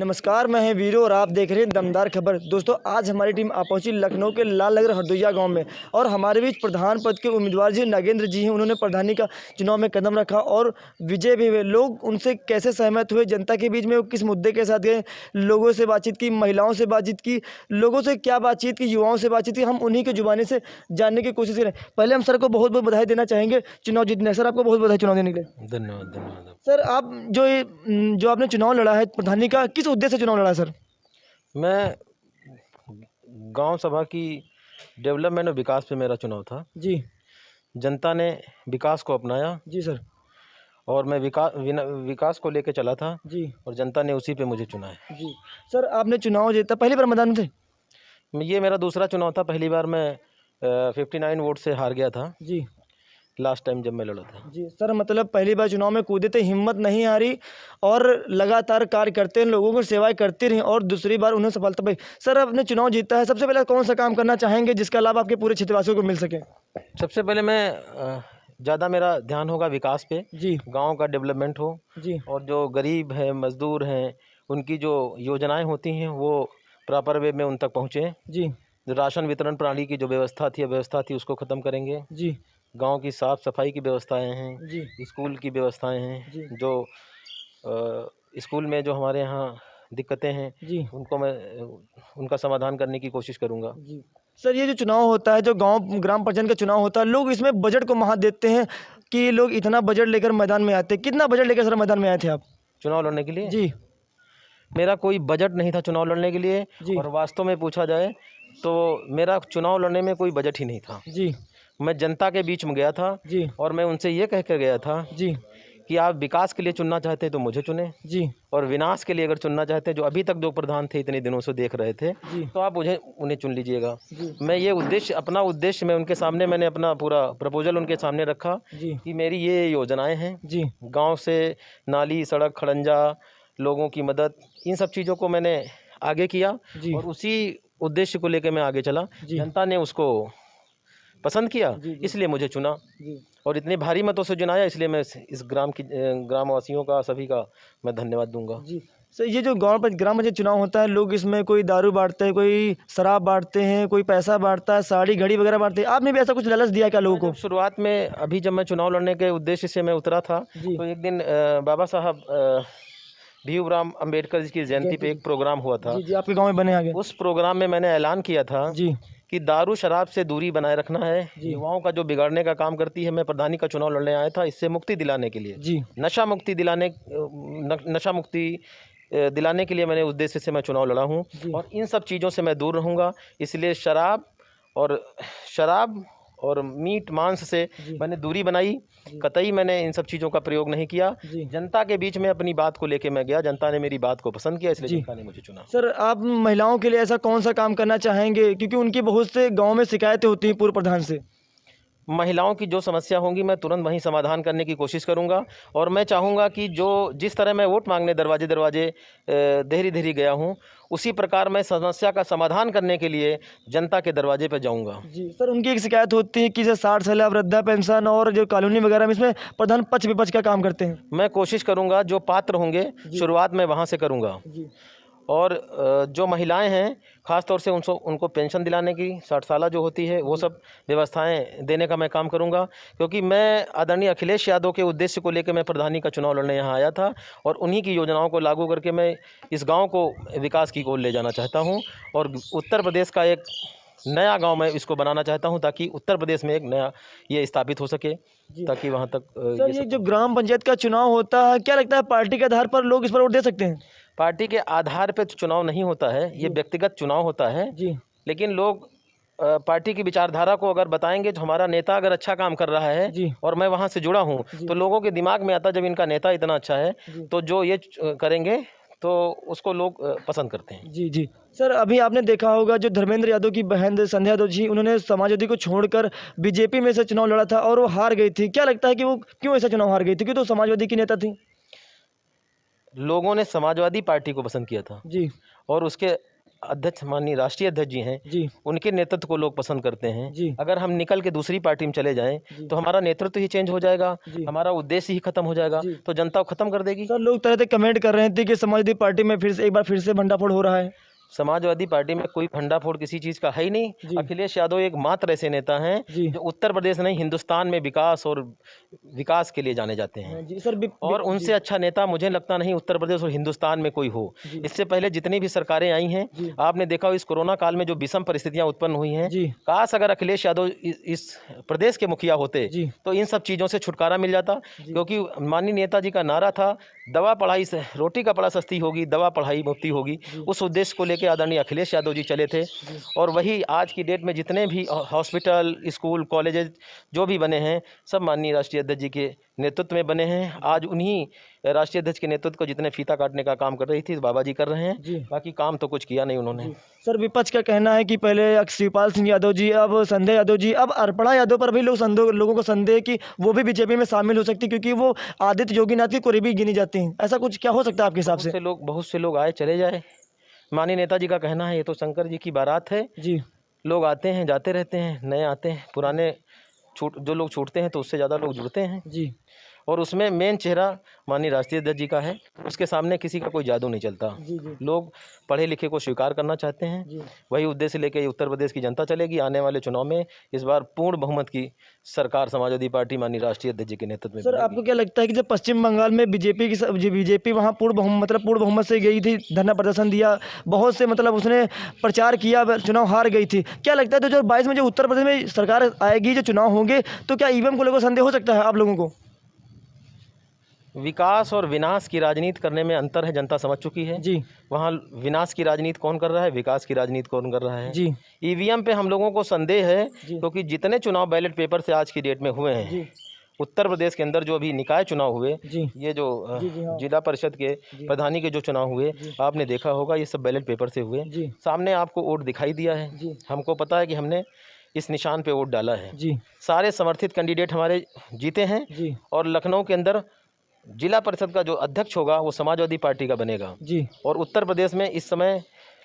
नमस्कार, मैं हैं वीरू और आप देख रहे हैं दमदार खबर। दोस्तों, आज हमारी टीम आ पहुंची लखनऊ के लाल नगर हरदोइया गांव में और हमारे बीच प्रधान पद के उम्मीदवार जी नागेंद्र जी हैं। उन्होंने प्रधानी का चुनाव में कदम रखा और विजय भी हुए। लोग उनसे कैसे सहमत हुए, जनता के बीच में वो किस मुद्दे के साथ गए, लोगों से बातचीत की, महिलाओं से बातचीत की, लोगों से क्या बातचीत की, युवाओं से बातचीत की, हम उन्हीं की जुबानी से जानने की कोशिश करें। पहले हम सर को बहुत बहुत बधाई देना चाहेंगे चुनाव जीतने। सर, आपको बहुत बधाई चुनाव देने के लिए। धन्यवाद धन्यवाद। सर, आप जो आपने चुनाव लड़ा है प्रधानी का, किस उद्देश्य से चुनाव लड़ा है सर? मैं गांव सभा की डेवलपमेंट और विकास पे मेरा चुनाव था। जी जनता ने विकास को अपनाया जी सर। और मैं विकास को लेके चला था जी और जनता ने उसी पे मुझे चुना है। जी सर, आपने चुनाव जीता, पहली बार मैदान में थे? ये मेरा दूसरा चुनाव था। पहली बार मैं 59 वोट से हार गया था जी लास्ट टाइम जब मैं लड़ा था। जी सर, मतलब पहली बार चुनाव में कूदे थे, हिम्मत नहीं हारी और लगातार कार्य करते हैं, लोगों को सेवाएं करते रहे और दूसरी बार उन्हें सफलता पाई। सर, आपने चुनाव जीता है, सबसे पहले कौन सा काम करना चाहेंगे जिसका लाभ आपके पूरे क्षेत्रवासियों को मिल सके? सबसे पहले मैं ज़्यादा मेरा ध्यान होगा विकास पे, जी गांव का डेवलपमेंट हो जी और जो गरीब हैं, मजदूर हैं, उनकी जो योजनाएं होती हैं वो प्रॉपर वे में उन तक पहुँचें। जी जो राशन वितरण प्रणाली की जो व्यवस्था थी उसको ख़त्म करेंगे। जी गांव की साफ़ सफाई की व्यवस्थाएं हैं, जी स्कूल की व्यवस्थाएं हैं, जी जो स्कूल में जो हमारे यहाँ दिक्कतें हैं जी उनको मैं उनका समाधान करने की कोशिश करूँगा। जी सर, ये जो चुनाव होता है, जो गांव ग्राम पंचायत का चुनाव होता है, लोग इसमें बजट को महत्व देते हैं कि लोग इतना बजट लेकर मैदान में आते हैं। कितना बजट लेकर सर मैदान में आए थे आप? चुनाव लड़ने के लिए जी मेरा कोई बजट नहीं था चुनाव लड़ने के लिए। जी और वास्तव में पूछा जाए तो मेरा चुनाव लड़ने में कोई बजट ही नहीं था। जी मैं जनता के बीच में गया था जी और मैं उनसे ये कह कर गया था जी कि आप विकास के लिए चुनना चाहते हैं तो मुझे चुने, जी और विनाश के लिए अगर चुनना चाहते हैं, जो अभी तक जो प्रधान थे इतने दिनों से देख रहे थे, जी तो आप उन्हें चुन लीजिएगा। जी मैं ये अपना उद्देश्य मैं उनके सामने, मैंने अपना पूरा प्रपोजल उनके सामने रखा जी कि मेरी ये योजनाएं हैं। जी गांव से नाली, सड़क, खड़ंजा, लोगों की मदद, इन सब चीज़ों को मैंने आगे किया जी और उसी उद्देश्य को लेकर मैं आगे चला। जी जनता ने उसको पसंद किया, जी जी इसलिए मुझे चुना जी और इतने भारी मतों से चुनाया। इसलिए मैं इस ग्रामवासियों का, सभी का मैं धन्यवाद दूंगा। जी सर, ये जो ग्राम पंचायत चुनाव होता है, लोग इसमें कोई दारू बांटते हैं, कोई शराब बांटते हैं, कोई पैसा बांटता है, साड़ी घड़ी वगैरह बांटते हैं। आपने भी ऐसा कुछ लालच दिया क्या लोगों को? जब शुरुआत में, अभी जब मैं चुनाव लड़ने के उद्देश्य से मैं उतरा था, जी तो एक दिन बाबा साहब भीमराव अंबेडकर जी की जयंती पे एक प्रोग्राम हुआ था। जी जी, आपके गांव में बने आगे। उस प्रोग्राम में मैंने ऐलान किया था जी कि दारू शराब से दूरी बनाए रखना है, जी युवाओं का जो बिगाड़ने का काम करती है। मैं प्रधानी का चुनाव लड़ने आया था इससे मुक्ति दिलाने के लिए, जी नशा मुक्ति दिलाने के लिए मैंने उद्देश्य से मैं चुनाव लड़ा हूँ जी और इन सब चीज़ों से मैं दूर रहूँगा। इसलिए शराब और मीट मांस से जी मैंने दूरी बनाई। जी कतई मैंने इन सब चीज़ों का प्रयोग नहीं किया। जी जनता के बीच में अपनी बात को लेके मैं गया, जनता ने मेरी बात को पसंद किया, इसलिए जी जनता ने मुझे चुना। सर, आप महिलाओं के लिए ऐसा कौन सा काम करना चाहेंगे, क्योंकि उनकी बहुत से गांव में शिकायतें होती हैं पूर्व प्रधान से? महिलाओं की जो समस्या होंगी मैं तुरंत वहीं समाधान करने की कोशिश करूंगा और मैं चाहूँगा कि जिस तरह मैं वोट मांगने दरवाजे दरवाजे देहरी देहरी गया हूं, उसी प्रकार मैं समस्या का समाधान करने के लिए जनता के दरवाजे पर जाऊंगा। जी सर, उनकी एक शिकायत होती है कि जैसे 60 साल वृद्धा पेंशन और जो कॉलोनी वगैरह में, इसमें प्रधान पक्ष विपक्ष का काम करते हैं। मैं कोशिश करूंगा, जो पात्र होंगे शुरुआत में वहाँ से करूँगा। जी और जो महिलाएं हैं, ख़ास तौर से उनको पेंशन दिलाने की, 60 साल जो होती है, वो सब व्यवस्थाएं देने का मैं काम करूंगा। क्योंकि मैं आदरणीय अखिलेश यादव के उद्देश्य को लेकर मैं प्रधानी का चुनाव लड़ने यहाँ आया था और उन्हीं की योजनाओं को लागू करके मैं इस गांव को विकास की ओर ले जाना चाहता हूं और उत्तर प्रदेश का एक नया गांव मैं इसको बनाना चाहता हूं, ताकि उत्तर प्रदेश में एक नया ये स्थापित हो सके, ताकि वहां तक सर, ये जो ग्राम पंचायत का चुनाव होता है, क्या लगता है पार्टी के आधार पर लोग इस पर वोट दे सकते हैं? पार्टी के आधार पर चुनाव नहीं होता है, ये व्यक्तिगत चुनाव होता है। जी लेकिन लोग पार्टी की विचारधारा को अगर बताएंगे, तो हमारा नेता अगर अच्छा काम कर रहा है जी और मैं वहाँ से जुड़ा हूँ, तो लोगों के दिमाग में आता, जब इनका नेता इतना अच्छा है तो जो ये करेंगे तो उसको लोग पसंद करते हैं। जी जी सर, अभी आपने देखा होगा जो धर्मेंद्र यादव की बहन संध्या यादव जी, उन्होंने समाजवादी को छोड़कर बीजेपी में से चुनाव लड़ा था और वो हार गई थी। क्या लगता है कि वो क्यों ऐसा चुनाव हार गई थी? क्योंकि तो समाजवादी की नेता थी। लोगों ने समाजवादी पार्टी को पसंद किया था जी और उसके अध्यक्ष माननीय राष्ट्रीय अध्यक्ष जी हैं, जी उनके नेतृत्व को लोग पसंद करते हैं। जी अगर हम निकल के दूसरी पार्टी में चले जाएं जी तो हमारा नेतृत्व ही चेंज हो जाएगा, जी हमारा उद्देश्य ही खत्म हो जाएगा, जी। तो जनता को खत्म कर देगी। सर लोग तरह तरह कमेंट कर रहे थे कि समाजवादी पार्टी में फिर से एक बार फिर से भंडाफोड़ हो रहा है। समाजवादी पार्टी में कोई भंडाफोड़ किसी चीज़ का है ही नहीं। जी अखिलेश यादव एक मात्र ऐसे नेता हैं जी जो उत्तर प्रदेश नहीं हिंदुस्तान में विकास के लिए जाने जाते हैं। जी सर और उनसे अच्छा नेता मुझे लगता नहीं उत्तर प्रदेश और हिंदुस्तान में कोई हो। जी इससे पहले जितनी भी सरकारें आई हैं, जी आपने देखा हो इस कोरोना काल में जो विषम परिस्थितियां उत्पन्न हुई हैं, जी काश अगर अखिलेश यादव इस प्रदेश के मुखिया होते जी तो इन सब चीज़ों से छुटकारा मिल जाता। जी क्योंकि माननीय नेताजी का नारा था, दवा पढ़ाई से रोटी कपड़ा सस्ती होगी, दवा पढ़ाई मुफ्ती होगी। जी उस उद्देश्य को लेकर आदरणीय अखिलेश यादव जी चले थे। जी और वही आज की डेट में जितने भी हॉस्पिटल, स्कूल, कॉलेजेस जो भी बने हैं, सब माननीय राष्ट्रीय अध्यक्ष जी के नेतृत्व में बने हैं। आज उन्हीं राष्ट्रीय अध्यक्ष के नेतृत्व को जितने फीता काटने का काम कर रही थी बाबा जी कर रहे हैं। जी बाकी काम तो कुछ किया नहीं उन्होंने। जी। सर विपक्ष का कहना है कि पहले शिवपाल सिंह यादव जी, अब संजय यादव जी, अब अर्पणा यादव पर भी लोगों को संदेह है कि वो भी बीजेपी में शामिल हो सकती है, क्योंकि वो आदित्य योगीनाथ की करीबी गिनी जाती हैं। ऐसा कुछ क्या हो सकता है आपके हिसाब से? बहुत से लोग आए चले जाए। माननीय नेताजी का कहना है ये तो शंकर जी की बारात है, जी लोग आते हैं जाते रहते हैं, नए आते हैं, पुराने जो लोग छूटते हैं तो उससे ज़्यादा लोग जुड़ते हैं। जी और उसमें मेन चेहरा माननीय राष्ट्रीय अध्यक्ष जी का है, उसके सामने किसी का कोई जादू नहीं चलता। जी जी लोग पढ़े लिखे को स्वीकार करना चाहते हैं। जी वही उद्देश्य लेके उत्तर प्रदेश की जनता चलेगी। आने वाले चुनाव में इस बार पूर्ण बहुमत की सरकार समाजवादी पार्टी माननीय राष्ट्रीय अध्यक्ष जी के नेतृत्व में सर बनेगी। आपको क्या लगता है कि जब पश्चिम बंगाल में बीजेपी वहाँ पूर्ण बहुमत से गई थी, धरना प्रदर्शन दिया, बहुत से उसने प्रचार किया, चुनाव हार गई थी, क्या लगता है 2022 में जो उत्तर प्रदेश में सरकार आएगी, जो चुनाव होंगे, तो क्या ईवीएम को लेकर संदेह हो सकता है आप लोगों को? विकास और विनाश की राजनीति करने में अंतर है, जनता समझ चुकी है। जी वहाँ विनाश की राजनीति कौन कर रहा है, विकास की राजनीति कौन कर रहा है। जी ईवीएम पे हम लोगों को संदेह है, जी क्योंकि जितने चुनाव बैलेट पेपर से आज की डेट में हुए हैं, जी उत्तर प्रदेश के अंदर जो अभी निकाय चुनाव हुए, जी ये जो जी जी हाँ जिला परिषद के जी प्रधानी के जो चुनाव हुए, जी आपने देखा होगा ये सब बैलेट पेपर से हुए। जी सामने आपको वोट दिखाई दिया है, जी हमको पता है कि हमने इस निशान पे वोट डाला है। जी सारे समर्थित कैंडिडेट हमारे जीते हैं। जी और लखनऊ के अंदर जिला परिषद का जो अध्यक्ष होगा वो समाजवादी पार्टी का बनेगा। जी और उत्तर प्रदेश में इस समय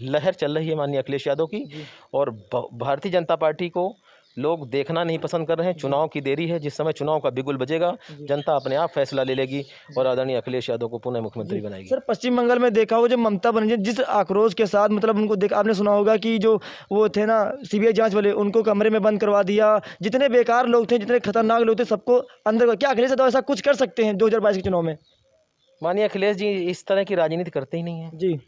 लहर चल रही है माननीय अखिलेश यादव की। जी और भारतीय जनता पार्टी को लोग देखना नहीं पसंद कर रहे हैं। चुनाव की देरी है, जिस समय चुनाव का बिगुल बजेगा जी जनता अपने आप फैसला ले लेगी और आदरणीय अखिलेश यादव को पुनः मुख्यमंत्री बनाएगी। सर पश्चिम बंगाल में देखा हो, जो ममता बनर्जी जिस आक्रोश के साथ उनको आपने सुना होगा कि जो वो थे ना सीबीआई जांच वाले, उनको कमरे में बंद करवा दिया, जितने बेकार लोग थे, जितने खतरनाक लोग थे, सबको अंदर। क्या अखिलेश यादव ऐसा कुछ कर सकते हैं 2022 के चुनाव में? माननीय अखिलेश जी इस तरह की राजनीति करते ही नहीं है। जी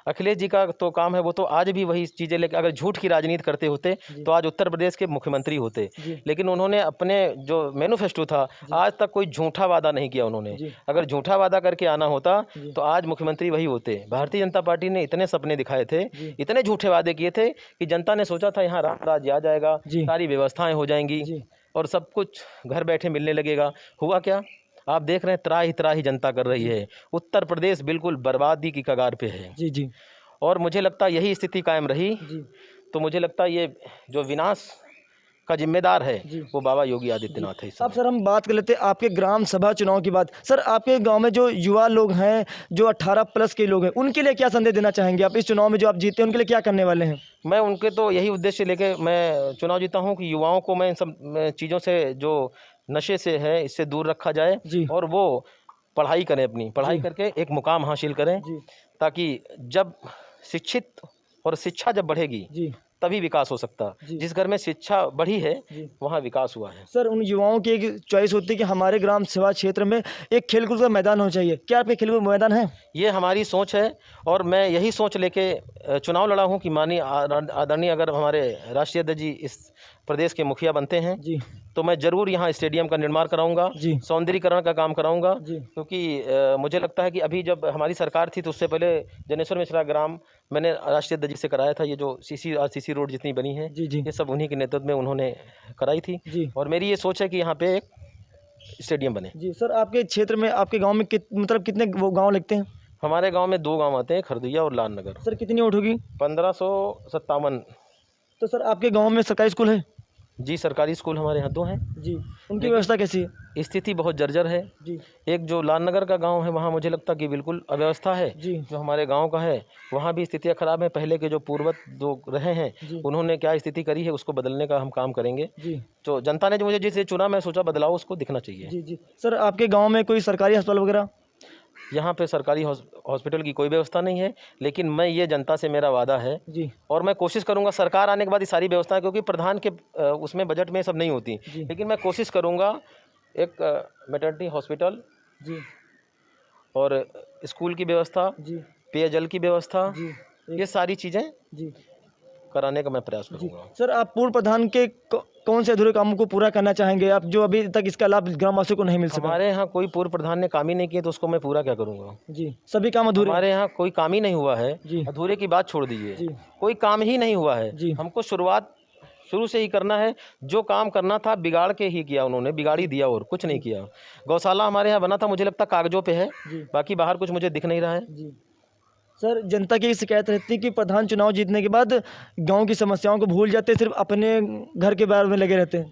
अखिलेश जी का तो काम है, वो तो आज भी वही चीज़ें लेकर, अगर झूठ की राजनीति करते होते तो आज उत्तर प्रदेश के मुख्यमंत्री होते। जी लेकिन उन्होंने अपने जो मैनिफेस्टो था, आज तक कोई झूठा वादा नहीं किया उन्होंने। जी अगर झूठा वादा करके आना होता जी तो आज मुख्यमंत्री वही होते। भारतीय जनता पार्टी ने इतने सपने दिखाए थे, जी इतने झूठे वादे किए थे कि जनता ने सोचा था यहाँ राम राज्य आ जाएगा, जी सारी व्यवस्थाएं हो जाएंगी जी और सब कुछ घर बैठे मिलने लगेगा। हुआ क्या? आप देख रहे हैं, त्राही जनता कर रही है। उत्तर प्रदेश बिल्कुल बर्बादी की कगार पे है। जी जी और मुझे लगता है यही स्थिति कायम रही जी तो मुझे लगता है ये जो विनाश का जिम्मेदार है जी वो बाबा योगी आदित्यनाथ है इस अब समय। सर हम बात कर लेते हैं आपके ग्राम सभा चुनाव की बात। सर आपके गांव में जो युवा लोग हैं, जो 18+ के लोग हैं, उनके लिए क्या संदेश देना चाहेंगे आप? इस चुनाव में जो आप जीते हैं, उनके लिए क्या करने वाले हैं? मैं उनके तो यही उद्देश्य लेके मैं चुनाव जीता हूँ कि युवाओं को मैं इन सब चीज़ों से, जो नशे से है, इससे दूर रखा जाए जी और वो पढ़ाई करें, अपनी पढ़ाई जी करके एक मुकाम हासिल करें, जी ताकि जब शिक्षित और शिक्षा जब बढ़ेगी जी तभी विकास हो सकता। जी जिस घर में शिक्षा बढ़ी है जी वहाँ विकास हुआ है। सर उन युवाओं की एक चॉइस होती है कि हमारे ग्राम सभा क्षेत्र में एक खेलकूद का मैदान होना चाहिए। क्या आपके खेलकूद मैदान है? ये हमारी सोच है और मैं यही सोच लेके चुनाव लड़ा हूँ कि माननीय आदरणीय अगर हमारे राष्ट्रीय अध्यक्ष जी इस प्रदेश के मुखिया बनते हैं जी तो मैं ज़रूर यहाँ स्टेडियम का निर्माण कराऊंगा, जी सौंदर्यीकरण का काम कराऊंगा। जी क्योंकि मुझे लगता है कि अभी जब हमारी सरकार थी तो उससे पहले जनेश्वर मिश्रा ग्राम मैंने राष्ट्रीय अध्यक्ष जी से कराया था। ये जो सीसी रोड जितनी बनी है जी जी ये सब उन्हीं के नेतृत्व में उन्होंने कराई थी। जी और मेरी ये सोच है कि यहाँ पे एक स्टेडियम बने। जी सर आपके क्षेत्र में, आपके गांव में कितने वो गांव लगते हैं? हमारे गांव में 2 गांव आते हैं, खरदैया और लालनगर। सर कितनी वोट होगी? 1557। तो सर आपके गांव में सरकारी स्कूल है? जी, सरकारी स्कूल हमारे यहाँ 2 हैं। जी, उनकी व्यवस्था कैसी है? स्थिति बहुत जर्जर है। जी एक जो लालनगर का गांव है वहाँ मुझे लगता कि बिल्कुल अव्यवस्था है। जी जो हमारे गांव का है वहाँ भी स्थितियाँ ख़राब हैं। पहले के जो पूर्वज जो रहे हैं जी उन्होंने क्या स्थिति करी है उसको बदलने का हम काम करेंगे। जी जो जनता ने जो मुझे जिसे चुना मैं सोचा बदलाव उसको दिखना चाहिए। जी जी सर, आपके गांव में कोई सरकारी अस्पताल वगैरह? यहाँ पे सरकारी हॉस्पिटल की कोई व्यवस्था नहीं है, लेकिन मैं ये जनता से मेरा वादा है जी और मैं कोशिश करूँगा सरकार आने के बाद ये सारी व्यवस्थाएं, क्योंकि प्रधान के उसमें बजट में सब नहीं होती, जी लेकिन मैं कोशिश करूँगा एक मैटरनिटी हॉस्पिटल जी और स्कूल की व्यवस्था, जी पेयजल की व्यवस्था, जी ये सारी चीज़ें जी कराने का मैं प्रयास जी करूँगा। सर, आप पूर्व प्रधान के कौन से अधूरे कामों को पूरा करना चाहेंगे आप, जो अभी तक इसका लाभ ग्रामवासियों को नहीं मिल सका? हमारे यहाँ कोई पूर्व प्रधान ने काम ही नहीं किए तो उसको मैं पूरा क्या करूँगा। जी, सभी काम अधूरे? हमारे यहाँ कोई काम ही नहीं हुआ है। जी अधूरे की बात छोड़ दीजिए, जी कोई काम ही नहीं हुआ है। जी हमको शुरुआत शुरू से ही करना है। जो काम करना था बिगाड़ के ही किया, उन्होंने बिगाड़ ही दिया और कुछ नहीं किया। गौशाला हमारे यहाँ बना था, मुझे लगता कागजों पे है, जी बाकी बाहर कुछ मुझे दिख नहीं रहा है। जी सर, जनता की शिकायत रहती है कि प्रधान चुनाव जीतने के बाद गांव की समस्याओं को भूल जाते हैं, सिर्फ अपने घर के बारे में लगे रहते हैं।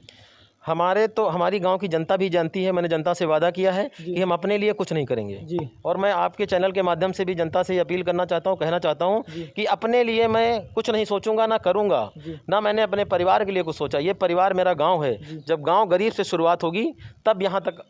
हमारी गांव की जनता भी जानती है। मैंने जनता से वादा किया है जी कि हम अपने लिए कुछ नहीं करेंगे। जी और मैं आपके चैनल के माध्यम से भी जनता से ये अपील करना चाहता हूँ, कहना चाहता हूँ जी कि अपने लिए मैं कुछ नहीं सोचूंगा, ना करूँगा, जी ना मैंने अपने परिवार के लिए कुछ सोचा। ये परिवार मेरा गाँव है। जी जब गाँव गरीब से शुरुआत होगी तब यहाँ तक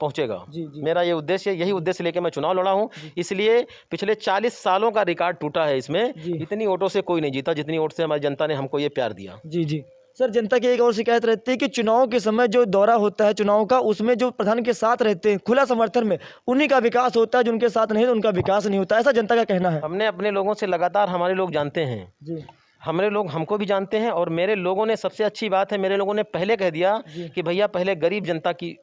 पहुँचेगा। जी जी मेरा ये उद्देश्य, यही उद्देश्य लेके मैं चुनाव लड़ा हूँ। इसलिए पिछले 40 सालों का रिकॉर्ड टूटा है इसमें। जी इतनी वोटों से कोई नहीं जीता जितनी वोट से हमारी जनता ने हमको ये प्यार दिया। जी जी सर, जनता की एक और शिकायत रहती है कि चुनाव के समय जो दौरा होता है चुनाव का, उसमें जो प्रधान के साथ रहते हैं खुला समर्थन में, उन्हीं का विकास होता है, जो उनके साथ नहीं तो उनका विकास नहीं होता, ऐसा जनता का कहना है। हमने अपने लोगों से लगातार, हमारे लोग जानते हैं, जी हमारे लोग हमको भी जानते हैं। और मेरे लोगों ने, सबसे अच्छी बात है, मेरे लोगों ने पहले कह दिया जी कि भैया पहले गरीब जनता की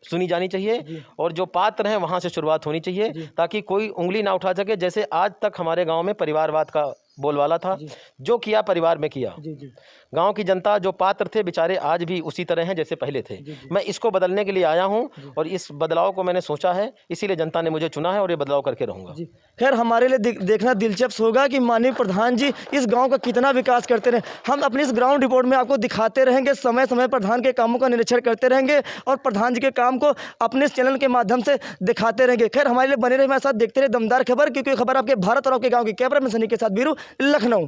सुनी जानी चाहिए जी और जो पात्र हैं वहाँ से शुरुआत होनी चाहिए, जी ताकि कोई उंगली ना उठा सके। जैसे आज तक हमारे गांव में परिवारवाद का बोलबाला था, जी जो किया परिवार में किया। जी जी गांव की जनता जो पात्र थे बेचारे आज भी उसी तरह हैं जैसे पहले थे। जी जी मैं इसको बदलने के लिए आया हूं जी और इस बदलाव को मैंने सोचा है, इसीलिए जनता ने मुझे चुना है और ये बदलाव करके रहूँगा। जी खैर, हमारे लिए देखना दिलचस्प होगा कि माननीय प्रधान जी इस गांव का कितना विकास करते रहे। हम अपनी इस ग्राउंड रिपोर्ट में आपको दिखाते रहेंगे, समय समय पर प्रधान के कामों का निरीक्षण करते रहेंगे और प्रधान जी के काम को अपने इस चैनल के माध्यम से दिखाते रहेंगे। खैर, हमारे लिए बने रहे, हमारे साथ देखते रहे दमदार खबर, क्योंकि खबर आपके भारत और आपके गाँव की। कैमरा मैन सनी के साथ बीरू, लखनऊ।